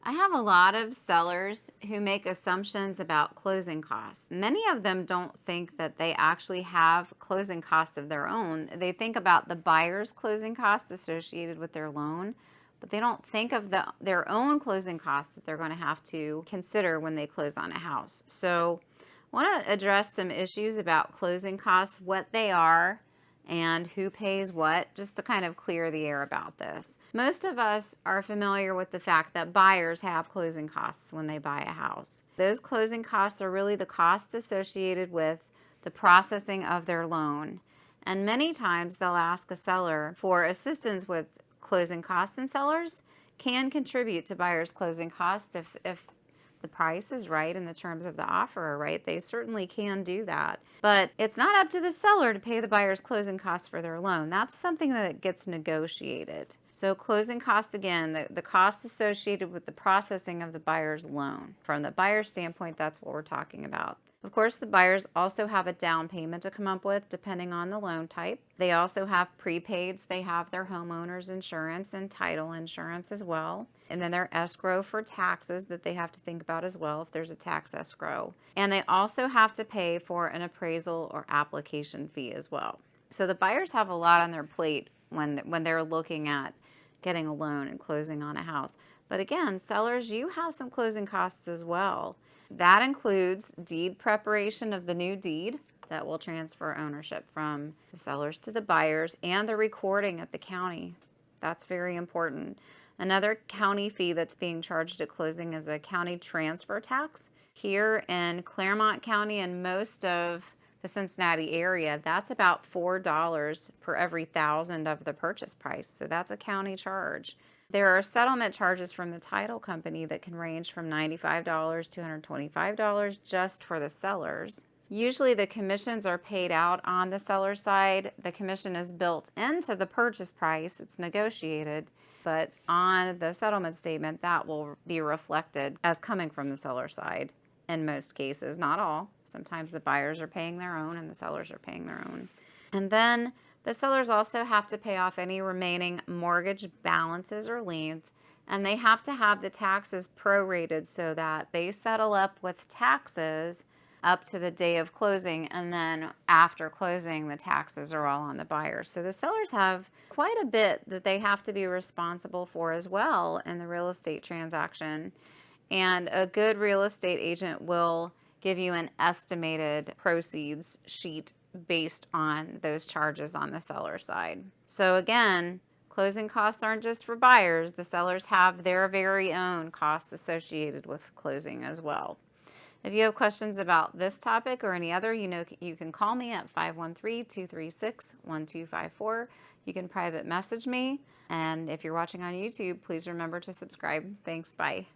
I have a lot of sellers who make assumptions about closing costs. Many of them don't think that they actually have closing costs of their own. They think about the buyer's closing costs associated with their loan, but they don't think of their own closing costs that they're going to have to consider when they close on a house. So I want to address some issues about closing costs, what they are, and who pays what, just to kind of clear the air about this. Most of us are familiar with the fact that buyers have closing costs when they buy a house. Those closing costs are really the costs associated with the processing of their loan. And many times they'll ask a seller for assistance with closing costs, and sellers can contribute to buyers' closing costs if the price is right and the terms of the offer are right. They certainly can do that. But it's not up to the seller to pay the buyer's closing costs for their loan. That's something that gets negotiated. So closing costs, again, the costs associated with the processing of the buyer's loan. From the buyer's standpoint, that's what we're talking about. Of course, the buyers also have a down payment to come up with depending on the loan type. They also have prepaids. They have their homeowner's insurance and title insurance as well. And then their escrow for taxes that they have to think about as well if there's a tax escrow. And they also have to pay for an appraisal or application fee as well. So the buyers have a lot on their plate when they're looking at getting a loan and closing on a house. But again, sellers, you have some closing costs as well. That includes deed preparation of the new deed that will transfer ownership from the sellers to the buyers, and the recording at the county. That's very important. Another county fee that's being charged at closing is a county transfer tax. Here in Claremont County and most of the Cincinnati area, that's about $4 per every 1,000 of the purchase price. So that's a county charge. There are settlement charges from the title company that can range from $95 to $125 just for the sellers. Usually the commissions are paid out on the seller side. The commission is built into the purchase price. It's negotiated, but on the settlement statement, that will be reflected as coming from the seller side in most cases, not all. Sometimes the buyers are paying their own and the sellers are paying their own. And then the sellers also have to pay off any remaining mortgage balances or liens, and they have to have the taxes prorated so that they settle up with taxes up to the day of closing, and then after closing, the taxes are all on the buyers. So the sellers have quite a bit that they have to be responsible for as well in the real estate transaction. And a good real estate agent will give you an estimated proceeds sheet based on those charges on the seller side. So again, closing costs aren't just for buyers. The sellers have their very own costs associated with closing as well. If you have questions about this topic or any other, you can call me at 513-236-1254. You can private message me. And if you're watching on YouTube, please remember to subscribe. Thanks. Bye.